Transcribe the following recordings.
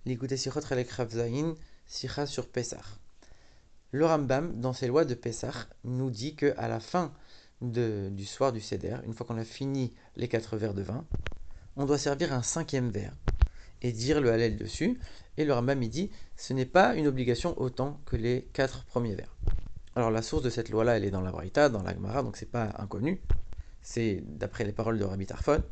L'écoutez Sichot Chalek Rav Zayin, Sicha sur Pessah. Le Rambam, dans ses lois de Pessah, nous dit qu'à la fin du soir du Seder, une fois qu'on a fini les 4 verres de vin, on doit servir un 5e verre et dire le Hallel dessus. Et le Rambam il dit, ce n'est pas une obligation autant que les 4 premiers verres. Alors la source de cette loi-là, elle est dans la Braïta, dans la Gemara, donc c'est pas inconnu. C'est d'après les paroles de Rabbi Tarfon.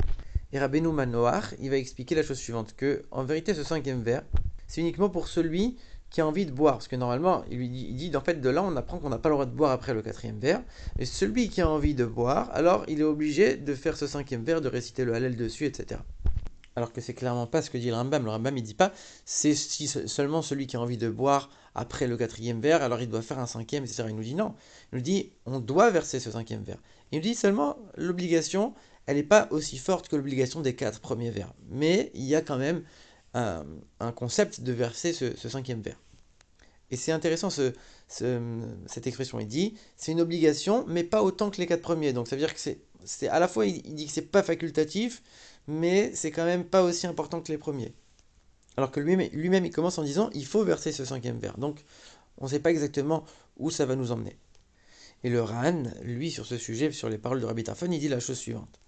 Et Rabbeinu Manoach, il va expliquer la chose suivante, que en vérité ce 5e verre, c'est uniquement pour celui qui a envie de boire, parce que normalement, il dit en fait de là on apprend qu'on n'a pas le droit de boire après le 4e verre, et celui qui a envie de boire, alors il est obligé de faire ce 5e verre, de réciter le Hallel dessus, etc. Alors que c'est clairement pas ce que dit le Rambam il dit pas, c'est si seulement celui qui a envie de boire après le 4e verre, alors il doit faire un 5e, etc. Il nous dit non, il nous dit on doit verser ce 5e verre. Il nous dit seulement l'obligation, elle n'est pas aussi forte que l'obligation des 4 premiers verres, mais il y a quand même un concept de verser ce 5e verre. Et c'est intéressant cette expression, il dit c'est une obligation, mais pas autant que les 4 premiers. Donc ça veut dire que c'est à la fois il dit que c'est pas facultatif, mais c'est quand même pas aussi important que les premiers. Alors que lui-même il commence en disant il faut verser ce 5e verre. Donc on ne sait pas exactement où ça va nous emmener. Et le Ran, lui, sur ce sujet, sur les paroles de Rabbi Tarfon, il dit la chose suivante.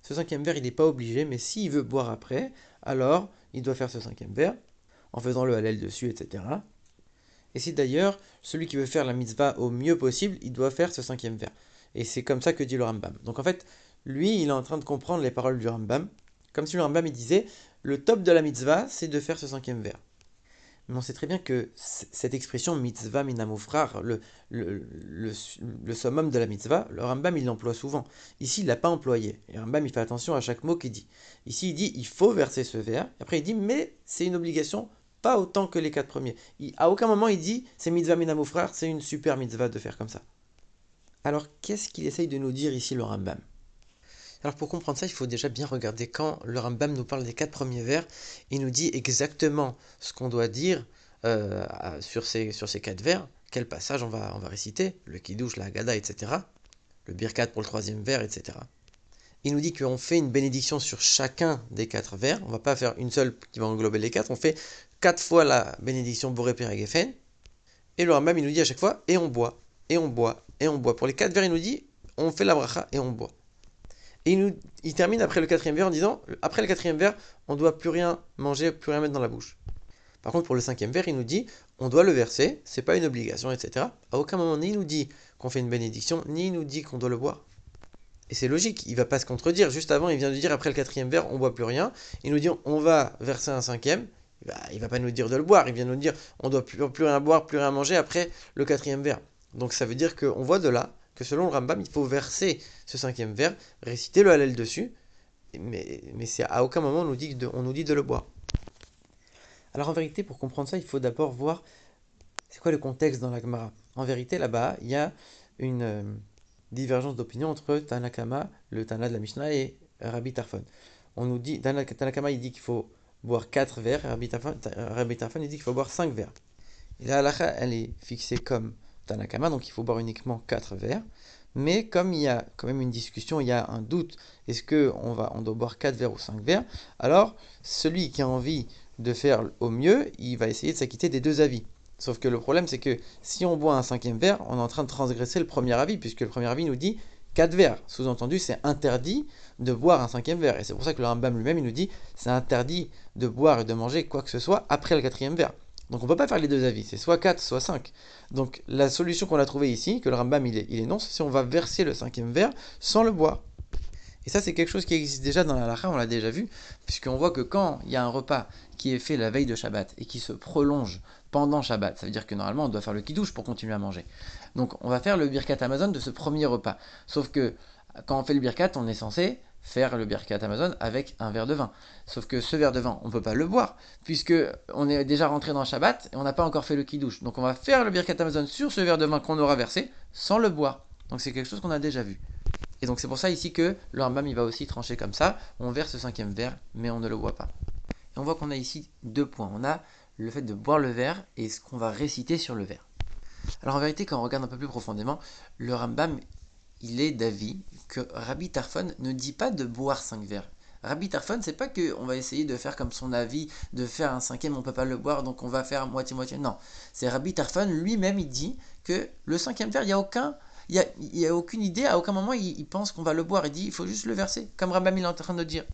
Ce 5e verre, il n'est pas obligé, mais s'il veut boire après, alors il doit faire ce 5e verre, en faisant le Hallel dessus, etc. Et si d'ailleurs, celui qui veut faire la mitzvah au mieux possible, il doit faire ce 5e verre. Et c'est comme ça que dit le Rambam. Donc en fait, lui, il est en train de comprendre les paroles du Rambam, comme si le Rambam il disait, le top de la mitzvah, c'est de faire ce 5e verre. Mais on sait très bien que cette expression mitzvah minamufrar, le summum de la mitzvah, le Rambam il l'emploie souvent. Ici il l'a pas employé. Et le Rambam il fait attention à chaque mot qu'il dit. Ici il dit il faut verser ce verre. Après il dit mais c'est une obligation pas autant que les 4 premiers. À aucun moment il dit c'est mitzvah minamufrar, c'est une super mitzvah de faire comme ça. Alors qu'est-ce qu'il essaye de nous dire ici le Rambam? Alors pour comprendre ça, il faut déjà bien regarder quand le Rambam nous parle des 4 premiers vers, il nous dit exactement ce qu'on doit dire sur ces 4 vers, quel passage on va réciter, le Kiddush, la Haggadah, etc. Le Birkat pour le 3e vers, etc. Il nous dit qu'on fait une bénédiction sur chacun des 4 vers, on ne va pas faire une seule qui va englober les 4, on fait 4 fois la bénédiction Boré Perek Geffen, et le Rambam il nous dit à chaque fois, et on boit, et on boit, et on boit. Pour les 4 vers, il nous dit, on fait la bracha et on boit. Et il termine après le 4e verre en disant, après le 4e verre, on ne doit plus rien manger, plus rien mettre dans la bouche. Par contre, pour le 5e verre, il nous dit, on doit le verser, c'est pas une obligation, etc. À aucun moment, ni il nous dit qu'on fait une bénédiction, ni il nous dit qu'on doit le boire. Et c'est logique, il va pas se contredire. Juste avant, il vient de dire, après le 4e verre, on boit plus rien. Il nous dit, on va verser un 5e. Il va pas nous dire de le boire, il vient nous dire, on doit plus rien boire, plus rien manger après le 4e verre. Donc ça veut dire qu'on voit de là que selon le Rambam, il faut verser ce 5e verre, réciter le Hallel dessus, mais c'est à aucun moment on nous dit de le boire. Alors en vérité, pour comprendre ça, il faut d'abord voir c'est quoi le contexte dans la Gemara. En vérité, là-bas, il y a une divergence d'opinion entre Tanakama, le Tana de la Mishnah, et Rabbi Tarfon. On nous dit, Tanakama il dit qu'il faut boire 4 verres, et Rabbi Tarfon il dit qu'il faut boire 5 verres. Et la halakha, elle est fixée comme Tanakama, donc il faut boire uniquement 4 verres. Mais comme il y a quand même une discussion, il y a un doute, est-ce qu'on doit boire 4 verres ou 5 verres? Alors, celui qui a envie de faire au mieux, il va essayer de s'acquitter des 2 avis. Sauf que le problème, c'est que si on boit un 5e verre, on est en train de transgresser le premier avis, puisque le premier avis nous dit 4 verres. Sous-entendu, c'est interdit de boire un 5e verre. Et c'est pour ça que le Rambam lui-même, il nous dit c'est interdit de boire et de manger quoi que ce soit après le 4e verre. Donc on ne peut pas faire les 2 avis, c'est soit 4, soit 5. Donc la solution qu'on a trouvée ici, que le Rambam il énonce, c'est on va verser le 5e verre sans le boire. Et ça c'est quelque chose qui existe déjà dans la halakha, on l'a déjà vu, puisqu'on voit que quand il y a un repas qui est fait la veille de Shabbat et qui se prolonge pendant Shabbat, ça veut dire que normalement on doit faire le kiddush pour continuer à manger. Donc on va faire le birkat Hamazon de ce premier repas. Sauf que quand on fait le birkat, on est censé faire le birkat Hamazon avec un verre de vin. Sauf que ce verre de vin, on ne peut pas le boire, puisque on est déjà rentré dans Shabbat et on n'a pas encore fait le kiddush. Donc on va faire le birkat Hamazon sur ce verre de vin qu'on aura versé, sans le boire. Donc c'est quelque chose qu'on a déjà vu. Et donc c'est pour ça ici que le Rambam il va aussi trancher comme ça, on verse le 5e verre, mais on ne le boit pas. Et on voit qu'on a ici 2 points. On a le fait de boire le verre et ce qu'on va réciter sur le verre. Alors en vérité, quand on regarde un peu plus profondément, le Rambam, il est d'avis que Rabbi Tarfon ne dit pas de boire 5 verres. Rabbi Tarfon, c'est pas qu'on va essayer de faire comme son avis, de faire un cinquième, on peut pas le boire, donc on va faire moitié-moitié. Non, c'est Rabbi Tarfon lui-même, il dit que le cinquième verre, il y a aucune idée, à aucun moment il pense qu'on va le boire. Il dit, il faut juste le verser, comme Rambam il est en train de dire.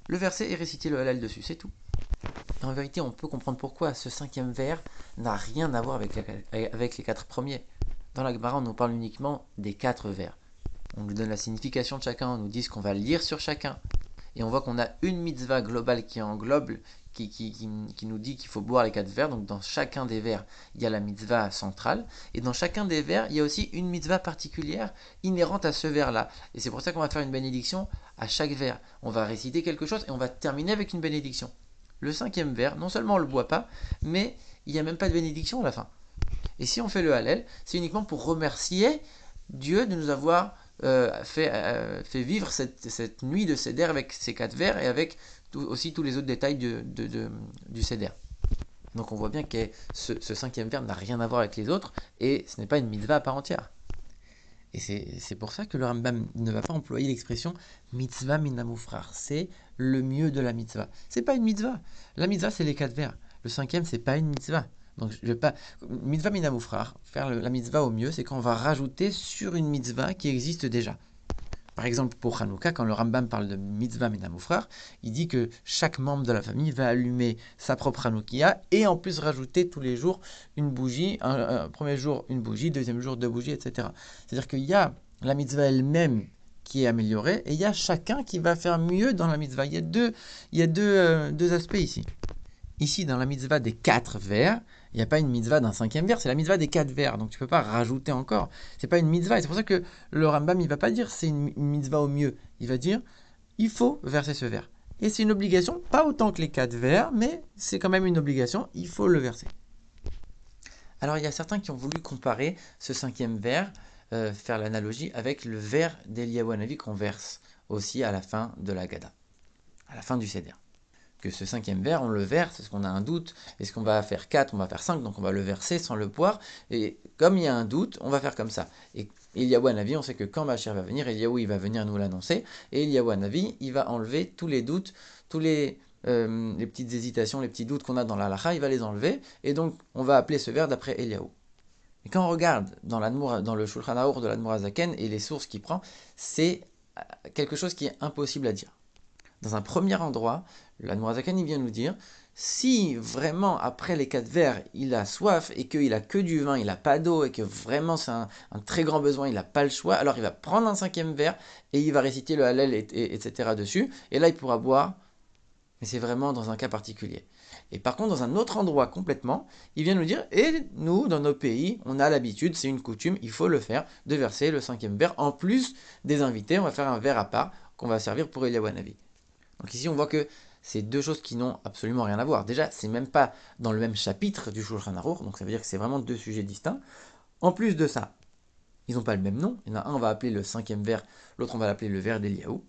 Le verser et réciter le halal dessus, c'est tout. Et en vérité, on peut comprendre pourquoi ce cinquième vers n'a rien à voir avec les 4 premiers. Dans la Gemara, on nous parle uniquement des 4 vers. On nous donne la signification de chacun, on nous dit ce qu'on va lire sur chacun. Et on voit qu'on a une mitzvah globale qui englobe, qui nous dit qu'il faut boire les 4 vers. Donc dans chacun des vers, il y a la mitzvah centrale. Et dans chacun des vers, il y a aussi une mitzvah particulière inhérente à ce vers-là. Et c'est pour ça qu'on va faire une bénédiction à chaque vers. On va réciter quelque chose et on va terminer avec une bénédiction. Le cinquième vers, non seulement on ne le boit pas, mais il n'y a même pas de bénédiction à la fin. Et si on fait le Hallel, c'est uniquement pour remercier Dieu de nous avoir fait vivre cette nuit de Seder avec ces 4 vers et avec aussi tous les autres détails du Seder. Donc on voit bien que ce cinquième vers n'a rien à voir avec les autres et ce n'est pas une mitzvah à part entière. Et c'est pour ça que le Rambam ne va pas employer l'expression mitzvah minamufrar. C'est le mieux de la mitzvah. C'est pas une mitzvah. La mitzvah, c'est les 4 vers. Le cinquième, c'est pas une mitzvah. Donc je vais pas. Mitzvah minamufrar, faire la mitzvah au mieux, c'est quand on va rajouter sur une mitzvah qui existe déjà. Par exemple, pour Hanouka, quand le Rambam parle de mitzvah minamufrar, il dit que chaque membre de la famille va allumer sa propre Hanoukia et en plus rajouter tous les jours une bougie, un premier jour une bougie, deuxième jour 2 bougies, etc. C'est-à-dire qu'il y a la mitzvah elle-même qui est améliorée et il y a chacun qui va faire mieux dans la mitzvah. Il y a deux aspects ici. Ici, dans la mitzvah des 4 vers, il n'y a pas une mitzvah d'un 5e vers, c'est la mitzvah des 4 vers. Donc tu ne peux pas rajouter encore. C'est pas une mitzvah. Et c'est pour ça que le Rambam, il ne va pas dire c'est une mitzvah au mieux. Il va dire il faut verser ce vers. Et c'est une obligation, pas autant que les 4 vers, mais c'est quand même une obligation, il faut le verser. Alors il y a certains qui ont voulu comparer ce 5e vers, faire l'analogie avec le vers d'Eliyahu Hanavi qu'on verse aussi à la fin de la Gada, à la fin du Seder. Que ce 5e vers, on le verse, est-ce qu'on a un doute, est-ce qu'on va faire 4, on va faire 5, donc on va le verser sans le boire, et comme il y a un doute, on va faire comme ça. Et Eliyahu Hanavi, on sait que quand Mashiach va venir, Eliyahu il va venir nous l'annoncer, et Eliyahu Hanavi, il va enlever tous les doutes, tous les petites hésitations, les petits doutes qu'on a dans la halakha, il va les enlever, et donc on va appeler ce vers d'après Eliyahu. Et quand on regarde dans le Shulchan Aruch de l'Admor HaZaken et les sources qu'il prend, c'est quelque chose qui est impossible à dire. Dans un premier endroit, l'Admor HaZaken il vient nous dire, si vraiment après les 4 vers il a soif et qu'il a que du vin, il n'a pas d'eau et que vraiment c'est un très grand besoin, il n'a pas le choix, alors il va prendre un 5e verre et il va réciter le Hallel etc. dessus, et là il pourra boire, mais c'est vraiment dans un cas particulier. Et par contre, dans un autre endroit complètement, il vient nous dire, et nous, dans nos pays, on a l'habitude, c'est une coutume, il faut le faire, de verser le 5e verre, en plus des invités, on va faire un verre à part qu'on va servir pour Eliyahu Hanavi. Donc ici, on voit que c'est deux choses qui n'ont absolument rien à voir. Déjà, c'est même pas dans le même chapitre du Shulchan Aruch, donc ça veut dire que c'est vraiment 2 sujets distincts. En plus de ça, ils n'ont pas le même nom. Il y en a un, on va appeler le 5e vers, l'autre, on va l'appeler le vers d'Eliyahu.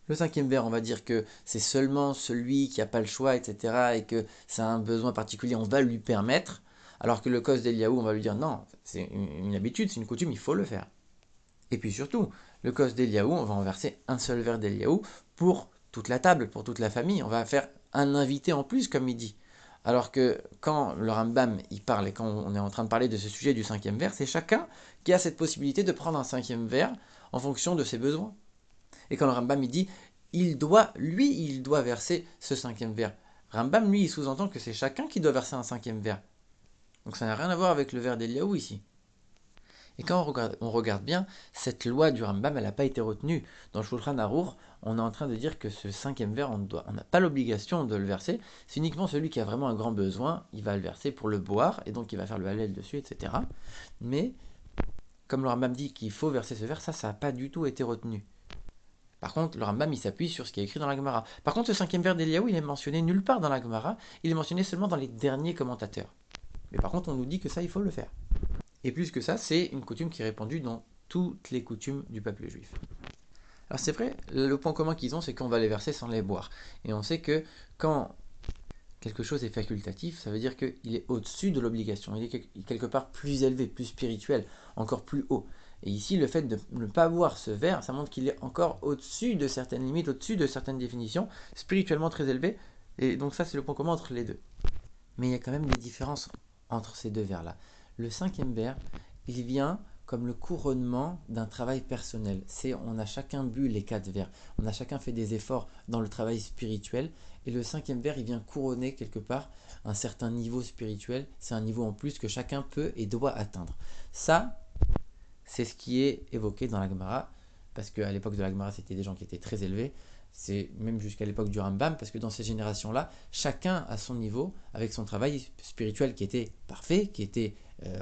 Le 5e vers, on va dire que c'est seulement celui qui n'a pas le choix, etc., et que c'est un besoin particulier, on va lui permettre, alors que le kos d'Eliyahu, on va lui dire non, c'est une habitude, c'est une coutume, il faut le faire. Et puis surtout, le kos d'Eliyahu, on va en verser un seul vers d'Eliyahu pour toute la table, pour toute la famille. On va faire un invité en plus, comme il dit. Alors que quand le Rambam il parle, et quand on est en train de parler de ce sujet du 5e vers, c'est chacun qui a cette possibilité de prendre un 5e vers en fonction de ses besoins. Et quand le Rambam il dit, il doit verser ce 5e vers. Rambam, lui, il sous-entend que c'est chacun qui doit verser un 5e vers. Donc ça n'a rien à voir avec le vers d'Eliyahu ici. Et quand on regarde bien, cette loi du Rambam, elle n'a pas été retenue. Dans le Shulchan Aruch, on est en train de dire que ce 5e vers, on n'a pas l'obligation de le verser. C'est uniquement celui qui a vraiment un grand besoin, il va le verser pour le boire, et donc il va faire le Hallel dessus, etc. Mais, comme le Rambam dit qu'il faut verser ce vers, ça n'a pas du tout été retenu. Par contre, le Rambam, il s'appuie sur ce qui est écrit dans la Gemara. Par contre, ce 5e vers d'Eliyahu, il est mentionné nulle part dans la Gemara, il est mentionné seulement dans les derniers commentateurs. Mais par contre, on nous dit que ça, il faut le faire. Et plus que ça, c'est une coutume qui est répandue dans toutes les coutumes du peuple juif. Alors c'est vrai, le point commun qu'ils ont, c'est qu'on va les verser sans les boire. Et on sait que quand quelque chose est facultatif, ça veut dire qu'il est au-dessus de l'obligation. Il est quelque part plus élevé, plus spirituel, encore plus haut. Et ici, le fait de ne pas voir ce ver, ça montre qu'il est encore au-dessus de certaines limites, au-dessus de certaines définitions, spirituellement très élevées. Et donc ça, c'est le point commun entre les deux. Mais il y a quand même des différences entre ces deux vers-là. Le cinquième vers, il vient comme le couronnement d'un travail personnel. On a chacun bu les 4 vers, on a chacun fait des efforts dans le travail spirituel, et le cinquième vers, il vient couronner quelque part un certain niveau spirituel. C'est un niveau en plus que chacun peut et doit atteindre. Ça, c'est ce qui est évoqué dans la Gemara, parce qu'à l'époque de la Gemara, c'était des gens qui étaient très élevés. C'est même jusqu'à l'époque du Rambam, parce que dans ces générations-là, chacun à son niveau, avec son travail spirituel qui était parfait, qui était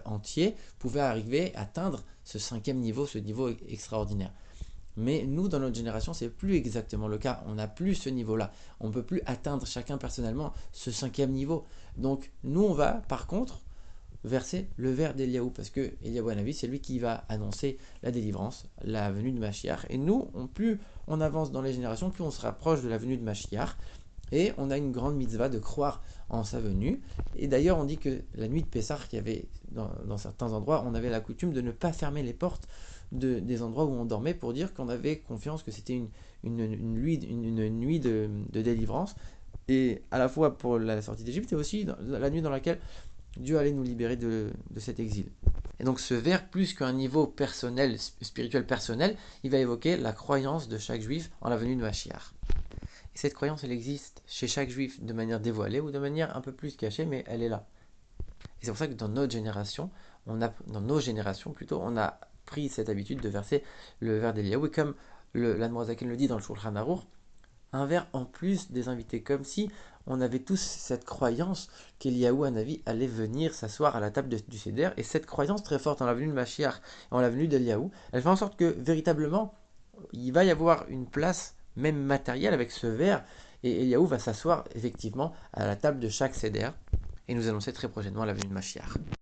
entier, pouvait arriver à atteindre ce cinquième niveau, ce niveau extraordinaire. Mais nous, dans notre génération, c'est plus exactement le cas. On n'a plus ce niveau-là. On ne peut plus atteindre chacun personnellement ce cinquième niveau. Donc, nous, on va, par contre, verser le vers d'Eliaou, parce que Eliaou Hanavi, c'est lui qui va annoncer la délivrance, la venue de Mashiach. Et nous, plus on avance dans les générations, plus on se rapproche de la venue de Mashiach. Et on a une grande mitzvah de croire en sa venue. Et d'ailleurs, on dit que la nuit de Pessah, qu'il y avait dans certains endroits, on avait la coutume de ne pas fermer les portes des endroits où on dormait pour dire qu'on avait confiance que c'était une nuit de délivrance. Et à la fois pour la sortie d'Égypte et aussi la nuit dans laquelle Dieu allait nous libérer de cet exil. Et donc ce vers, plus qu'un niveau personnel, spirituel personnel, il va évoquer la croyance de chaque juif en la venue de Mashiach. Et cette croyance, elle existe chez chaque juif de manière dévoilée ou de manière un peu plus cachée, mais elle est là. Et c'est pour ça que dans nos générations plutôt, on a pris cette habitude de verser le vers d'Eliaou. Et comme l'Admorazaken le dit dans le Shulchan Aruch, un vers en plus des invités, comme si on avait tous cette croyance qu'Eliaou Hanavi allait venir s'asseoir à la table du Seder, et cette croyance très forte en la venue de Mashiach et en la venue d'Eliaou, elle fait en sorte que véritablement, il va y avoir une place même matérielle avec ce vers, et Eliaou va s'asseoir effectivement à la table de chaque Seder, et nous annoncer très prochainement la venue de Mashiach.